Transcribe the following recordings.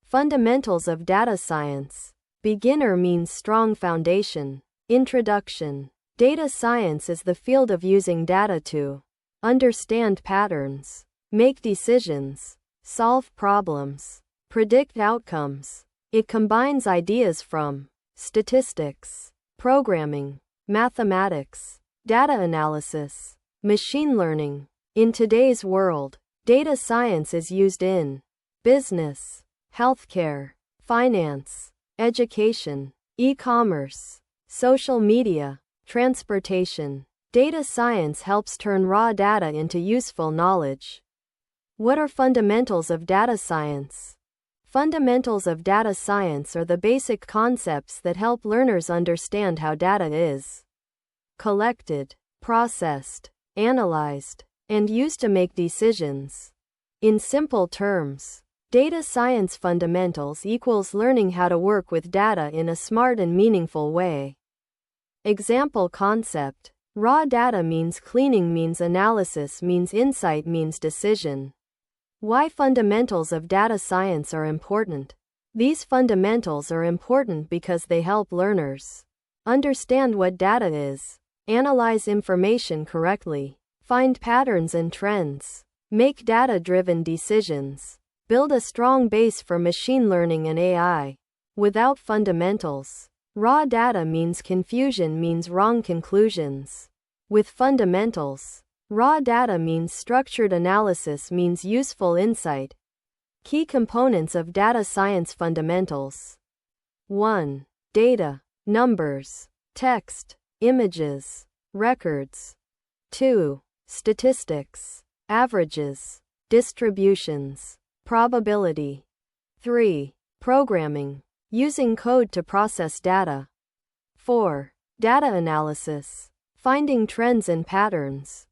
Fundamentals of data science. Beginner means strong foundation. Introduction. Data science is the field of using data to understand patterns, make decisions, solve problems, predict outcomes. It combines ideas from statistics, programming, mathematics, data analysis, machine learning. In today's world, data science is used in business, healthcare, finance, education, e-commerce, social media, transportation. Data science helps turn raw data into useful knowledge. What are fundamentals of data science? Fundamentals of data science are the basic concepts that help learners understand how data is collected, processed, analyzed, and used to make decisions. In simple terms, data science fundamentals equals learning how to work with data in a smart and meaningful way. Example concept. Raw data means cleaning means analysis means insight means decision. Why fundamentals of data science are important? These fundamentals are important because they help learners understand what data is, analyze information correctly, find patterns and trends, make data-driven decisions, build a strong base for machine learning and AI. Without fundamentals, raw data means confusion means wrong conclusions. With fundamentals, raw data means structured analysis means useful insight. Key components of data science fundamentals. 1. Data, numbers, text, images, records. 2. Statistics, averages, distributions, probability. 3. Programming, using code to process data. 4. Data analysis, finding trends and patterns.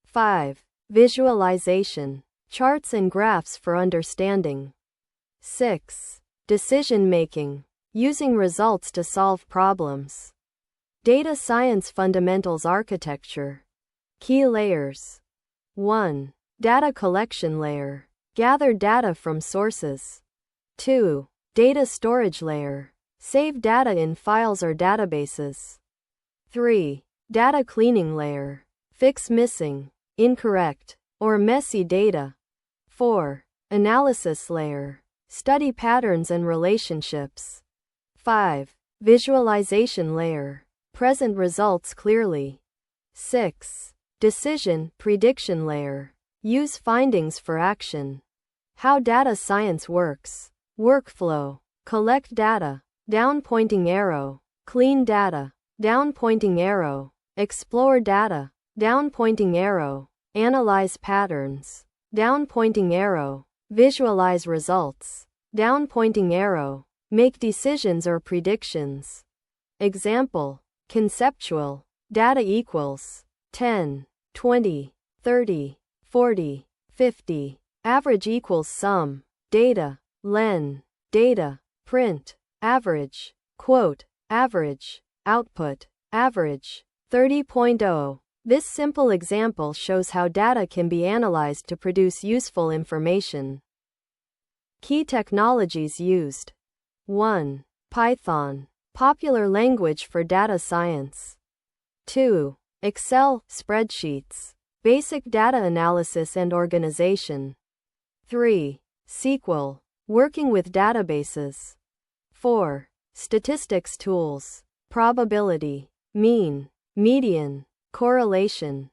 5. Visualization, charts and graphs for understanding. 6. Decision making, using results to solve problems. Data science fundamentals architecture. Key layers. 1. Data collection layer, gather data from sources. 2. Data storage layer, save data in files or databases. 3. Data cleaning layer, fix missing, incorrect, or messy data. 4. Analysis layer, study patterns and relationships. 5. Visualization layer, present results clearly. 6. Decision, prediction layer, use findings for action. How data science works. Workflow, collect data, down pointing arrow, clean data, down pointing arrow, explore data, down pointing arrow, analyze patterns, down pointing arrow, visualize results, down pointing arrow, make decisions or predictions. Example, conceptual, data equals 10, 20, 30, 40, 50, average equals sum, data, len, data, print, average, quote, average, output, average, 30.0. This simple example shows how data can be analyzed to produce useful information. Key technologies used. 1. Python, popular language for data science. 2. Excel, spreadsheets, basic data analysis and organization. 3. SQL, working with databases. 4. Statistics tools, probability, mean, median, correlation.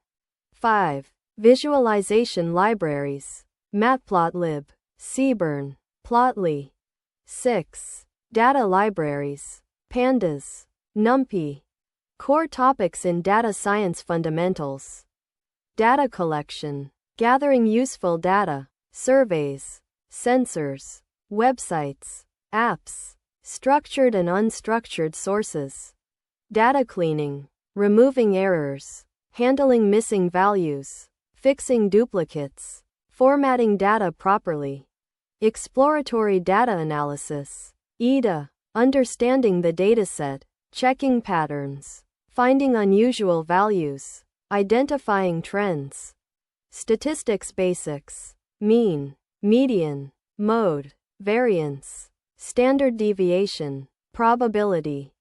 5. Visualization libraries, Matplotlib, Seaborn, Plotly. 6. Data libraries, Pandas, NumPy. Core topics in data science fundamentals. Data collection, gathering useful data, surveys, sensors, websites, apps, structured and unstructured sources. Data cleaning, removing errors, handling missing values, fixing duplicates, formatting data properly. Exploratory data analysis, EDA, understanding the dataset, checking patterns, finding unusual values, identifying trends. Statistics basics, mean, median, mode, variance, standard deviation, probability,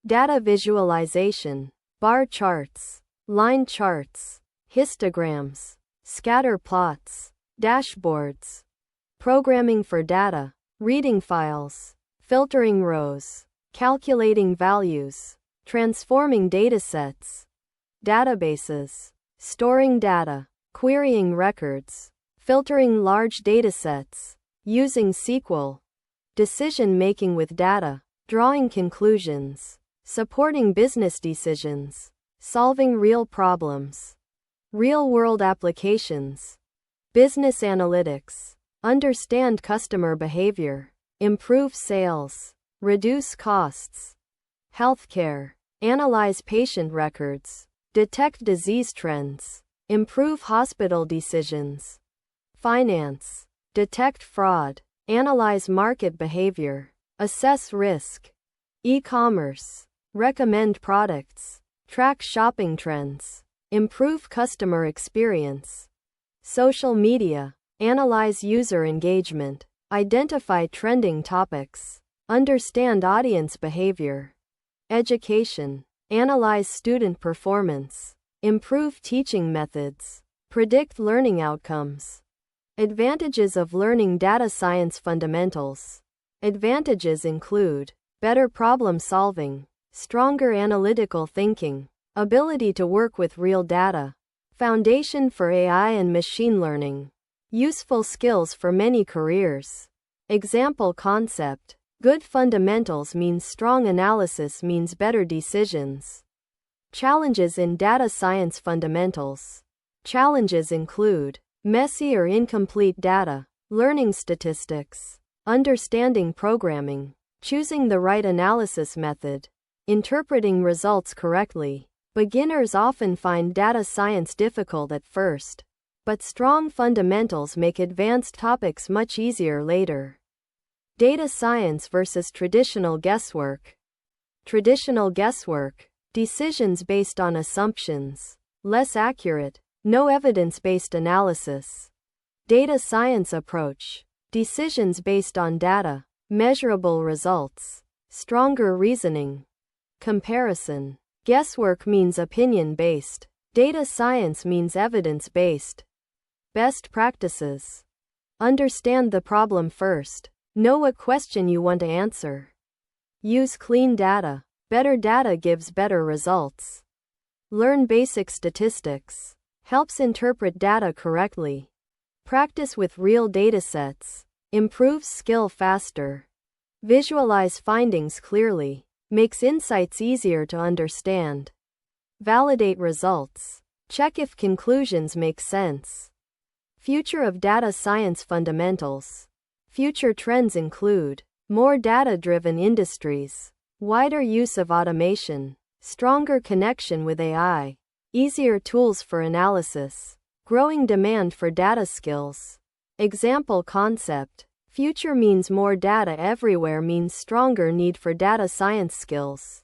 data visualization, bar charts, line charts, histograms, scatter plots, dashboards, programming for data, reading files, filtering rows, calculating values, transforming datasets, databases, storing data, querying records, filtering large datasets, using SQL, decision-making with data, drawing conclusions, supporting business decisions, solving real problems, real-world applications, business analytics, understand customer behavior, improve sales, reduce costs, healthcare, analyze patient records, detect disease trends, improve hospital decisions, finance, detect fraud, analyze market behavior, assess risk, e-commerce, recommend products, track shopping trends, improve customer experience, social media, analyze user engagement, identify trending topics, understand audience behavior, education, analyze student performance, improve teaching methods, predict learning outcomes. Advantages of learning data science fundamentals. Advantages include better problem solving, stronger analytical thinking, ability to work with real data, foundation for AI and machine learning, useful skills for many careers. Example concept. Good fundamentals means strong analysis means better decisions. Challenges in data science fundamentals. Challenges include messy or incomplete data, learning statistics, understanding programming, choosing the right analysis method, interpreting results correctly. Beginners often find data science difficult at first, but strong fundamentals make advanced topics much easier later. Data science versus traditional guesswork. Traditional guesswork, decisions based on assumptions, less accurate, no evidence-based analysis. Data science approach, decisions based on data, measurable results, stronger reasoning. Comparison. Guesswork means opinion-based. Data science means evidence-based. Best practices. Understand the problem first. Know what question you want to answer. Use clean data. Better data gives better results. Learn basic statistics. Helps interpret data correctly. Practice with real datasets. Improves skill faster. Visualize findings clearly. Makes insights easier to understand. Validate results. Check if conclusions make sense. Future of data science fundamentals. Future trends include more data-driven industries, wider use of automation, stronger connection with AI, easier tools for analysis, growing demand for data skills. Example concept. Future means more data everywhere means stronger need for data science skills.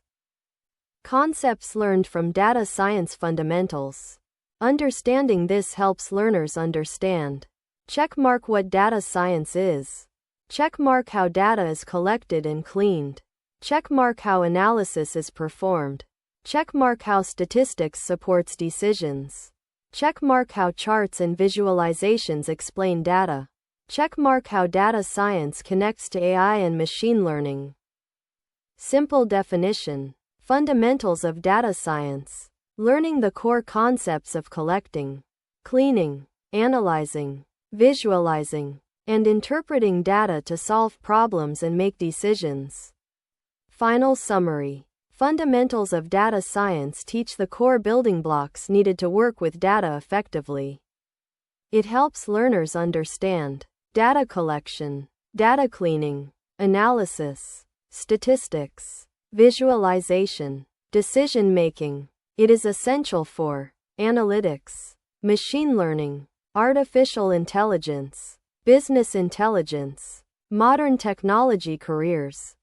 Concepts learned from data science fundamentals. Understanding this helps learners understand. Checkmark what data science is. Checkmark how data is collected and cleaned. Checkmark how analysis is performed. Checkmark how statistics supports decisions. Checkmark how charts and visualizations explain data. Checkmark how data science connects to AI and machine learning. Simple definition. Fundamentals of data science. Learning the core concepts of collecting, cleaning, analyzing, visualizing, and interpreting data to solve problems and make decisions. Final summary. Fundamentals of data science teach the core building blocks needed to work with data effectively. It helps learners understand data collection, data cleaning, analysis, statistics, visualization, decision making. It is essential for analytics, machine learning, artificial intelligence, business intelligence, modern technology careers.